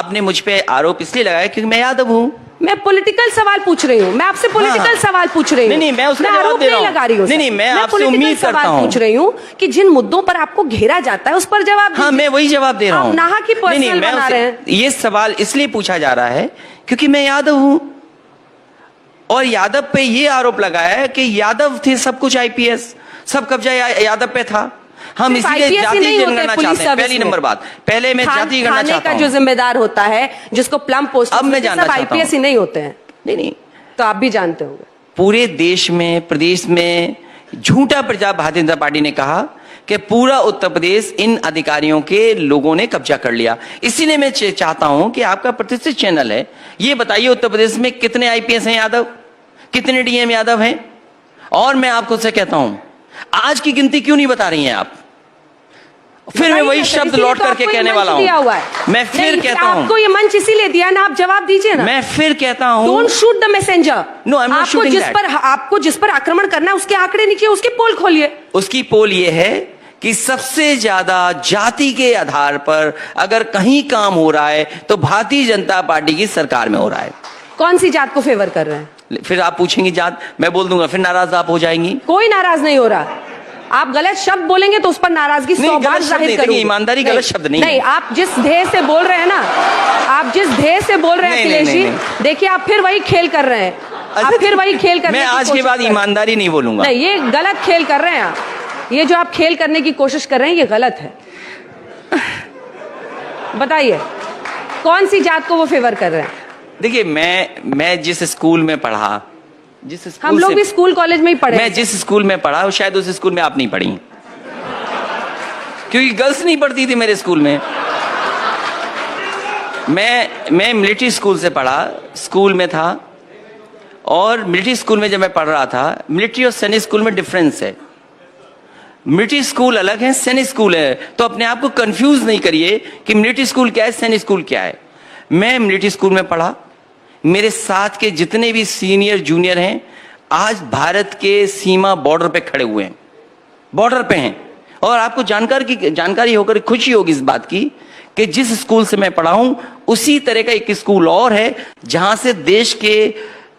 आपने मुझ पे आरोप इसलिए लगाया क्योंकि मैं यादव हूं। मैं पॉलिटिकल सवाल पूछ रही हूँ, मैं आपसे पॉलिटिकल सवाल पूछ रही हूँ। नहीं, मैं उसका आरोप जवाब दे रहा हूं। लगा रही हूँ। नहीं, मैं आपसे उम्मीद करता हूं। पूछ रही हूँ कि जिन मुद्दों पर आपको घेरा जाता है उस पर जवाब। हाँ, मैं वही जवाब दे रहा हूँ। नाहा की पर्सनल बना रहे हैं। ये सवाल इसलिए पूछा जा रहा है क्योंकि मैं यादव हूं और यादव पे ये आरोप लगाया है कि यादव थे सब कुछ, आईपीएस सब कब्जा यादव पे था। हम इसलिए जाति जनगणना चाहते हैं। पहली नंबर बात, पहले मैं जाति गणना चाहता हूं। जो जिम्मेदार होता है, जिसको प्लम पोस्ट, अब मैं जानना चाहता हूं। आईपीएस ही नहीं होते हैं। नहीं, तो आप भी जानते होंगे। पूरे देश में, प्रदेश में झूठा प्रचार भारतीय जनता पार्टी ने कहा कि पूरा उत्तर प्रदेश इन अधिकारियों के लोगों ने कब्जा कर लिया। इसीलिए मैं चाहता हूं कि आपका प्रतिष्ठित चैनल है, ये बताइए उत्तर प्रदेश में कितने आईपीएस हैं यादव, कितने डीएम यादव हैं। और मैं आपको से कहता हूं, आज की गिनती क्यों नहीं बता रही हैं आप? फिर मैं वही शब्द लौट करके कहने वाला हूं। मैं फिर कहता हूं, आपको ये मंच इसीलिए दिया ना, आप जवाब दीजिए ना। मैं फिर कहता हूं, don't shoot the messenger. No, I am not shooting that. आपको जिस पर आक्रमण करना है उसके आंकड़े नीचे, उसकी पोल खोलिए। उसकी पोल ये है कि सबसे ज्यादा जाति के आधार पर अगर कहीं काम हो रहा है तो भारतीय जनता पार्टी की सरकार में हो रहा है। कौन सी जात को फेवर कर रहे हैं? फिर आप पूछेंगी जात, मैं बोल दूंगा, फिर नाराज आप हो जाएंगी। कोई नाराज नहीं हो रहा। आप गलत शब्द बोलेंगे तो उस पर नाराजगी 100 बार जाहिर करूंगी। ईमानदारी गलत शब्द नहीं। नहीं, आप जिस ध्येय से बोल रहे हैं ना, आप जिस ध्येय से बोल रहे हैं अखिलेश जी, देखिए आप फिर वही खेल कर रहे हैं। आप फिर वही खेल कर रहे हैं। मैं आज के बाद ईमानदारी नहीं बोलूंगा। नहीं, ये गलत खेल कर रहे हैं आप। ये जो आप खेल करने की कोशिश कर रहे हैं ये गलत है। बताइए कौन सी जात को वो फेवर कर रहे हैं? देखिए, मैं जिस स्कूल में पढ़ा, हम लोग भी स्कूल कॉलेज में ही पढ़े। मैं जिस स्कूल में पढ़ा शायद उस स्कूल में आप नहीं पढ़ी, क्योंकि गर्ल्स नहीं पढ़ती थी मेरे स्कूल में। मैं मिलिट्री स्कूल से पढ़ा, स्कूल में था। और मिलिट्री स्कूल में जब मैं पढ़ रहा था, मिलिट्री और सैनिक स्कूल में डिफरेंस है। मिलिट्री स्कूल अलग है, सैनिक स्कूल है। तो अपने आप को कंफ्यूज नहीं करिए कि मिलिट्री स्कूल क्या है, सैनिक स्कूल क्या है। मैं मिलिट्री स्कूल में पढ़ा। मेरे साथ के जितने भी सीनियर जूनियर हैं आज भारत के सीमा बॉर्डर पे खड़े हुए हैं, बॉर्डर पे हैं। और आपको जानकारी होकर खुशी होगी इस बात की कि जिस स्कूल से मैं पढ़ा हूं उसी तरह का एक स्कूल और है जहां से देश के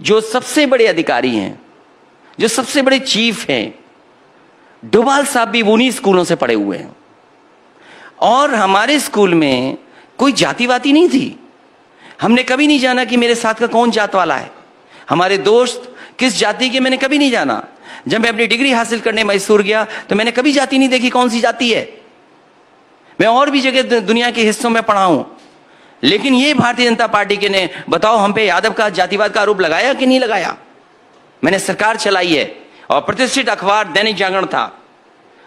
जो सबसे बड़े अधिकारी हैं, जो सबसे बड़े चीफ हैं, डोभाल साहब भी उन्हीं स्कूलों से पढ़े हुए हैं। और हमारे स्कूल में कोई जातिवादी नहीं थी। हमने कभी नहीं जाना कि मेरे साथ का कौन जात वाला है, हमारे दोस्त किस जाति के, मैंने कभी नहीं जाना। जब मैं अपनी डिग्री हासिल करने मैसूर गया तो मैंने कभी जाति नहीं देखी कौन सी जाति है। मैं और भी जगह दुनिया के हिस्सों में पढ़ा हूं, लेकिन ये भारतीय जनता पार्टी के ने बताओ हम पे यादव का जातिवाद का आरोप लगाया कि नहीं लगाया? मैंने सरकार चलाई है और प्रतिष्ठित अखबार दैनिक जागरण था,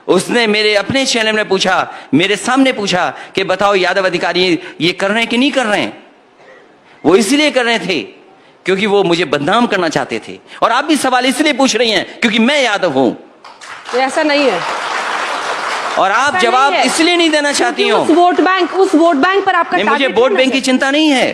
उसने मेरे अपने चैनल में पूछा, मेरे सामने पूछा कि बताओ यादव अधिकारी ये कर रहे हैं कि नहीं कर रहे हैं। वो इसलिए कर रहे थे क्योंकि वो मुझे बदनाम करना चाहते थे। और आप भी सवाल इसलिए पूछ रही हैं क्योंकि मैं यादव हूं। तो ऐसा नहीं है। और आप जवाब इसलिए नहीं देना चाहती हो। उस वोट बैंक पर आपका मुझे वोट बैंक की चिंता नहीं है,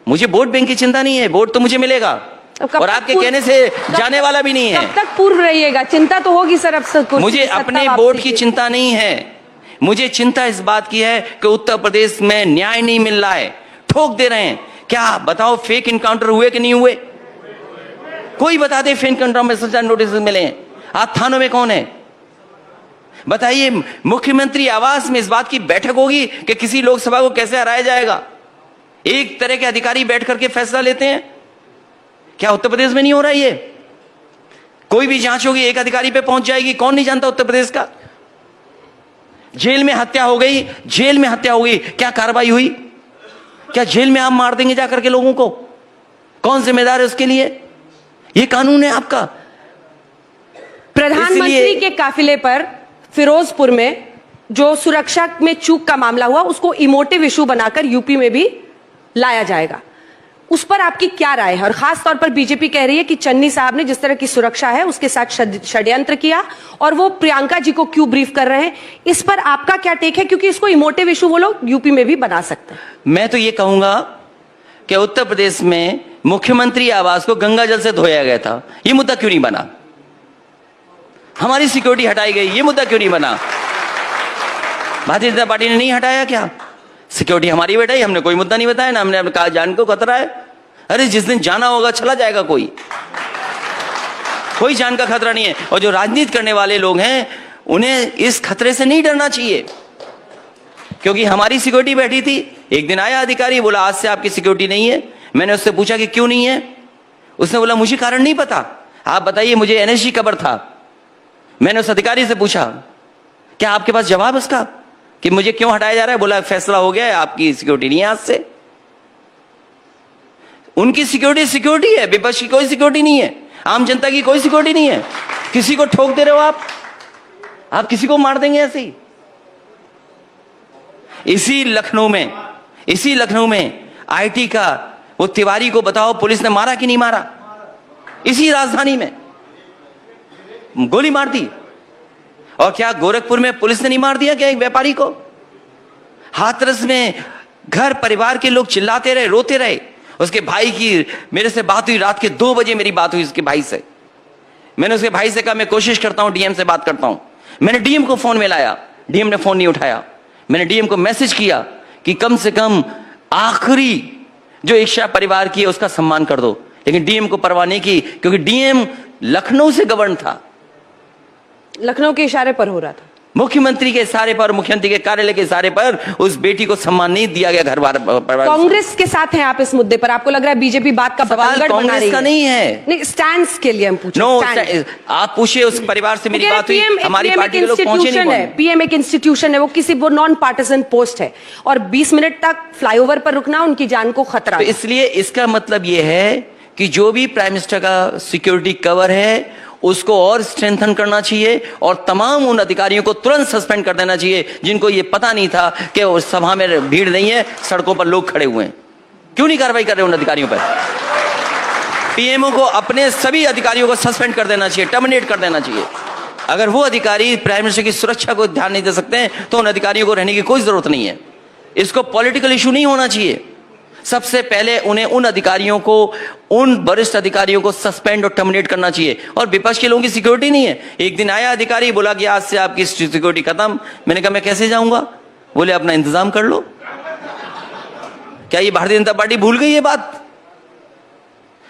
मुझे वोट बैंक की चिंता नहीं है। वोट तो मुझे मिलेगा और आपके कहने से जाने वाला भी नहीं है। कब तक पूर्व रहिएगा? चिंता तो होगी सर। अब मुझे अपने वोट की चिंता नहीं है, मुझे चिंता इस बात की है कि उत्तर प्रदेश में न्याय नहीं मिल रहा है, ठोक दे रहे हैं। क्या बताओ फेक इनकाउंटर हुए कि नहीं हुए? कोई बता दे फेक इनकाउंटर में सजा नोटिस मिले हैं? आप थानों में कौन है बताइए? मुख्यमंत्री आवास में इस बात की बैठक होगी कि किसी लोकसभा को कैसे हराया जाएगा। एक तरह के अधिकारी बैठ करके फैसला लेते हैं। क्या उत्तर प्रदेश में नहीं हो रहा है ये? कोई भी जांच होगी एक अधिकारी पे पहुंच जाएगी। कौन नहीं जानता उत्तर प्रदेश का? जेल में हत्या हो गई, जेल में हत्या हो गई, क्या कार्रवाई हुई? क्या जेल में आप मार देंगे जाकर के लोगों को? कौन जिम्मेदार है उसके लिए? ये कानून है आपका। प्रधानमंत्री के काफिले पर फिरोजपुर में जो सुरक्षा में चूक का मामला हुआ उसको इमोटिव इशू बनाकर यूपी में भी लाया जाएगा। उस पर आपकी क्या राय है? और खास तौर पर बीजेपी कह रही है कि चन्नी साहब ने जिस तरह की सुरक्षा है उसके साथ षड्यंत्र किया और वो प्रियंका जी को क्यों ब्रीफ कर रहे हैं, इस पर आपका क्या टेक है? क्योंकि इसको इमोटिव इशू वो लोग यूपी में भी बना सकते हैं। मैं तो ये कहूंगा कि उत्तर प्रदेश में मुख्यमंत्री आवास को गंगा जल से धोया गया था, ये मुद्दा क्यों नहीं बना? हमारी सिक्योरिटी हटाई गई, ये मुद्दा क्यों नहीं बना? भारतीय जनता पार्टी ने नहीं हटाया क्या? सिक्योरिटी हमारी बैठाई, हमने कोई मुद्दा नहीं बताया ना, हमने कहा जान को खतरा है। अरे जिस दिन जाना होगा चला जाएगा, कोई जान का खतरा नहीं है। और जो राजनीति करने वाले लोग हैं उन्हें इस खतरे से नहीं डरना चाहिए, क्योंकि हमारी सिक्योरिटी बैठी थी। एक दिन आया अधिकारी, बोला आज से आपकी सिक्योरिटी नहीं है। मैंने उससे पूछा कि क्यों नहीं है? उसने बोला मुझे कारण नहीं पता, आप बताइए, मुझे एनएसजी खबर था। मैंने उस अधिकारी से पूछा क्या आपके पास जवाब उसका कि मुझे क्यों हटाया जा रहा है? बोला फैसला हो गया है, आपकी सिक्योरिटी नहीं है आज से। उनकी सिक्योरिटी है, विपक्ष की कोई सिक्योरिटी नहीं है, आम जनता की कोई सिक्योरिटी नहीं है। किसी को ठोक दे रहे हो आप किसी को मार देंगे ऐसे ही। इसी लखनऊ में आईटी का वो तिवारी को बताओ पुलिस ने मारा कि नहीं मारा? इसी राजधानी में गोली मार दी। और क्या गोरखपुर में पुलिस ने नहीं मार दिया क्या एक व्यापारी को? हाथरस में घर परिवार के लोग चिल्लाते रहे, रोते रहे। उसके भाई की मेरे से बात हुई, रात के 2 बजे मेरी बात हुई उसके भाई से। मैंने उसके भाई से कहा मैं कोशिश करता हूं, डीएम से बात करता हूं। मैंने डीएम को फोन में लाया, डीएम ने फोन नहीं उठाया। मैंने डीएम को मैसेज किया कि कम से कम आखिरी जो इच्छा परिवार की है उसका सम्मान कर दो, लेकिन डीएम को परवाह नहीं की, क्योंकि डीएम लखनऊ से गवर्न था, लखनऊ के इशारे पर हो रहा था। मुख्यमंत्री के इशारे पर, मुख्यमंत्री के कार्यालय के इशारे पर उस बेटी को सम्मान नहीं दिया गया। घर परिवार कांग्रेस के साथ हैं आप इस मुद्दे पर? आपको लग रहा है बीजेपी बात का सवाल कांग्रेस का नहीं है, नहीं स्टैंड के लिए हम पूछे। नो, आप पूछिए उस परिवार से मेरी बात हुई, हमारी पार्टी के लोग पहुंचे नहीं। पीएम एक इंस्टीट्यूशन है, वो नॉन पार्टिसन पोस्ट है, और 20 मिनट तक फ्लाईओवर पर रुकना उनकी जान को खतरा। तो इसलिए इसका मतलब यह है कि जो भी प्राइम मिनिस्टर का सिक्योरिटी कवर है उसको और स्ट्रेंथन करना चाहिए, और तमाम उन अधिकारियों को तुरंत सस्पेंड कर देना चाहिए जिनको ये पता नहीं था कि उस सभा में भीड़ नहीं है, सड़कों पर लोग खड़े हुए हैं। क्यों नहीं कार्रवाई कर रहे उन अधिकारियों पर? पीएमओ को अपने सभी अधिकारियों को सस्पेंड कर देना चाहिए, टर्मिनेट कर देना चाहिए। अगर वो अधिकारी प्राइम मिनिस्टर की सुरक्षा को ध्यान नहीं दे सकते हैं तो उन अधिकारियों को रहने की कोई जरूरत नहीं है। इसको पॉलिटिकल इशू नहीं होना चाहिए। सबसे पहले उन्हें उन अधिकारियों को, उन वरिष्ठ अधिकारियों को सस्पेंड और टर्मिनेट करना चाहिए। और विपक्ष के लोगों की सिक्योरिटी नहीं है। एक दिन आया अधिकारी, बोला कि आज से आपकी सिक्योरिटी खत्म। मैंने कहा मैं कैसे जाऊंगा? बोले अपना इंतजाम कर लो। क्या ये भारतीय जनता पार्टी भूल गई ये बात?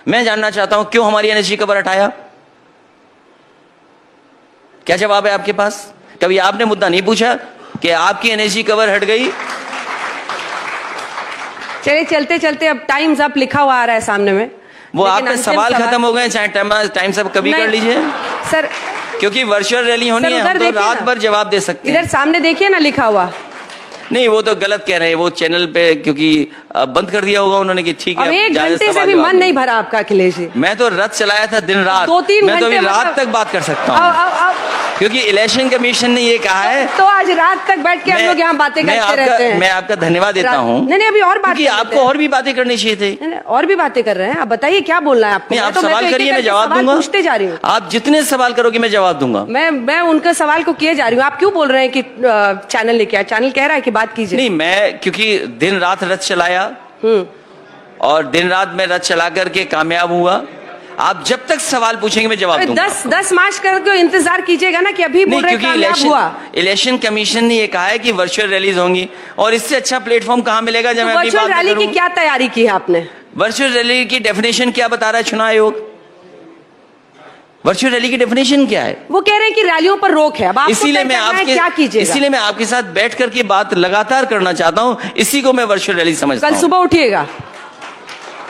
मैं जानना चाहता हूं क्यों हमारी एनएसजी कवर हटाया? क्या जवाब है आपके पास? कभी आपने मुद्दा नहीं पूछा कि आपकी एनएसजी कवर हट गई? चलिए चलते चलते अब टाइम्स अप लिखा हुआ आ रहा है सामने में। वो आपके सवाल खत्म हो गए, चाहे टाइम सब कभी कर लीजिए सर, क्योंकि वर्चुअल रैली होनी है, हम तो रात भर जवाब दे सकते हैं। इधर सामने देखिए ना लिखा हुआ। नहीं, वो तो गलत कह रहे हैं, वो चैनल पे क्योंकि बंद कर दिया होगा उन्होंने कि ठीक है। 1 घंटे से भी मन नहीं भरा आपका अखिलेश जी? मैं तो रथ चलाया था दिन रात, 2-3 मैं तो अभी घंटे रात तक बात कर सकता हूँ, क्योंकि इलेक्शन कमीशन ने ये कहा है। तो आज रात तक बैठ के हम लोग यहाँ बातें करते रहते हैं। मैं आपका धन्यवाद देता हूँ। नहीं अभी और बात, आपको और भी बातें करनी चाहिए थी। और भी बातें कर रहे हैं, आप बताइए क्या बोलना है आपको? आप सवाल करिए, मैं जवाब दूंगा। पूछते जा रही हूँ, आप जितने सवाल करोगे मैं जवाब दूंगा। मैं उनके सवाल को किए जा रही हूँ। आप क्यों बोल रहे हैं कि चैनल लेके आए? चैनल कह रहा है कि बात कीजिए। नहीं, मैं क्योंकि दिन रात रथ चलाया और दिन रात में रथ चला करके कामयाब हुआ। आप जब तक सवाल पूछेंगे मैं जवाब दूंगा। 10 मार्च करके इंतजार कीजिएगा ना कि अभी बोल रहे कामयाब हुआ। इलेक्शन कमीशन ने ये कहा है कि वर्चुअल रैलीज होंगी, और इससे अच्छा प्लेटफॉर्म कहाँ मिलेगा जब मैं अपनी बात वर्चुअल रैली की क्या तैयारी की है आपने? वर्चुअल रैली की डेफिनेशन क्या बता रहा है चुनाव आयोग? वर्चुअल रैली की डेफिनेशन क्या है? वो कह रहे हैं कि रैलियों पर रोक है। अब इसीलिए मैं आपके साथ बैठ करके बात लगातार करना चाहता हूँ। इसी को मैं वर्चुअल रैली समझता हूँ। कल सुबह उठिएगा,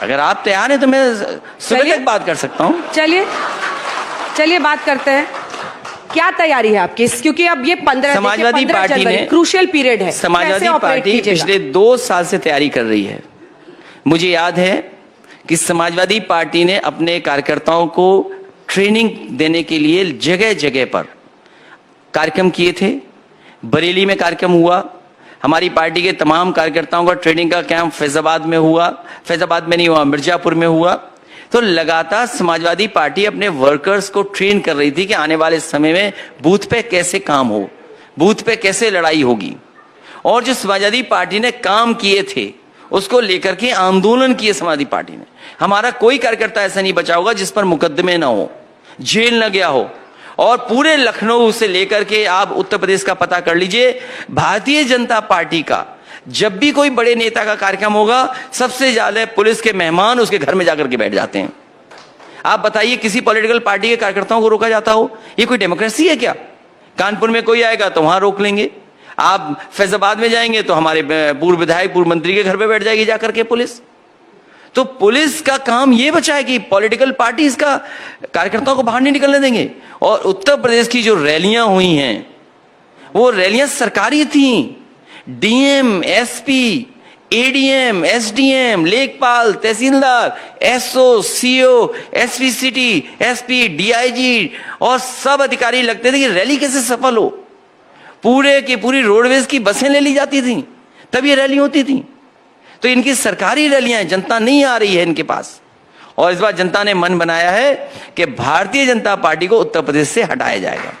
अगर आप तैयार हैं तो मैं सुबह तक बात कर सकता हूँ। चलिए बात करते हैं। क्या तैयारी है आपकी? क्योंकि अब ये 15 समाजवादी पार्टी ने क्रूशियल पीरियड है। समाजवादी पार्टी पिछले 2 साल से तैयारी कर रही है। मुझे याद है कि समाजवादी पार्टी ने अपने कार्यकर्ताओं को ट्रेनिंग देने के लिए जगह जगह पर कार्यक्रम किए थे। बरेली में कार्यक्रम हुआ, हमारी पार्टी के तमाम कार्यकर्ताओं का ट्रेनिंग का कैंप फैजाबाद में हुआ, फैजाबाद में नहीं हुआ, मिर्जापुर में हुआ। तो लगातार समाजवादी पार्टी अपने वर्कर्स को ट्रेन कर रही थी कि आने वाले समय में बूथ पे कैसे काम हो, बूथ पे कैसे लड़ाई होगी। और जो समाजवादी पार्टी ने काम किए थे उसको लेकर के आंदोलन किए समाजवादी पार्टी ने। हमारा कोई कार्यकर्ता ऐसा नहीं बचा होगा जिस पर मुकदमे ना हो, जेल न गया हो। और पूरे लखनऊ से लेकर के आप उत्तर प्रदेश का पता कर लीजिए, भारतीय जनता पार्टी का जब भी कोई बड़े नेता का कार्यक्रम होगा, सबसे ज्यादा पुलिस के मेहमान उसके घर में जाकर के बैठ जाते हैं। आप बताइए, किसी पॉलिटिकल पार्टी के कार्यकर्ताओं को रोका जाता हो? ये कोई डेमोक्रेसी है क्या? कानपुर में कोई आएगा तो वहां रोक लेंगे, आप फैजाबाद में जाएंगे तो हमारे पूर्व विधायक, पूर्व मंत्री के घर पे बैठ जाएगी जाकर के पुलिस। तो पुलिस का काम यह बचा है कि पॉलिटिकल पार्टीज का कार्यकर्ताओं को बाहर नहीं निकलने देंगे। और उत्तर प्रदेश की जो रैलियां हुई हैं, वो रैलियां सरकारी थी। डीएम, एसपी, एडीएम, एसडीएम, लेखपाल, तहसीलदार, SO, CO, SP city, SP, DIG और सब अधिकारी लगते थे कि रैली कैसे सफल हो। पूरे की पूरी रोडवेज की बसें ले ली जाती थी, तब ये रैली होती थी। तो इनकी सरकारी रैलियां, जनता नहीं आ रही है इनके पास। और इस बार जनता ने मन बनाया है कि भारतीय जनता पार्टी को उत्तर प्रदेश से हटाया जाएगा।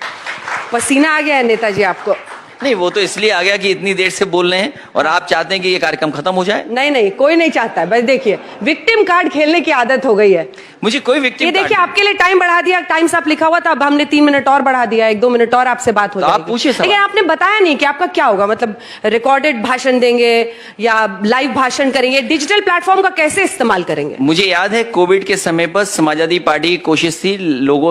पसीना आ गया है नेताजी आपको? नहीं, वो तो इसलिए आ गया कि इतनी देर से बोल रहे हैं और आप चाहते हैं कि ये कार्यक्रम खत्म हो जाए। नहीं नहीं, कोई नहीं चाहता है। बस देखिए, विक्टिम कार्ड खेलने की आदत हो गई है। मुझे कोई विक्टिम ये देखिए, आपके लिए टाइम बढ़ा दिया, टाइम्स आप लिखा हुआ था, अब हमने 3 मिनट और बढ़ा दिया, 1-2 मिनट और आपसे बात हो तो जाएगी। आप पूछिए सवाल। लेकिन आपने बताया नहीं कि आपका क्या होगा, मतलब रिकॉर्डेड भाषण देंगे या लाइव भाषण करेंगे, डिजिटल प्लेटफॉर्म का कैसे इस्तेमाल करेंगे? मुझे याद है कोविड के समय पर समाजवादी पार्टी की कोशिश थी लोगों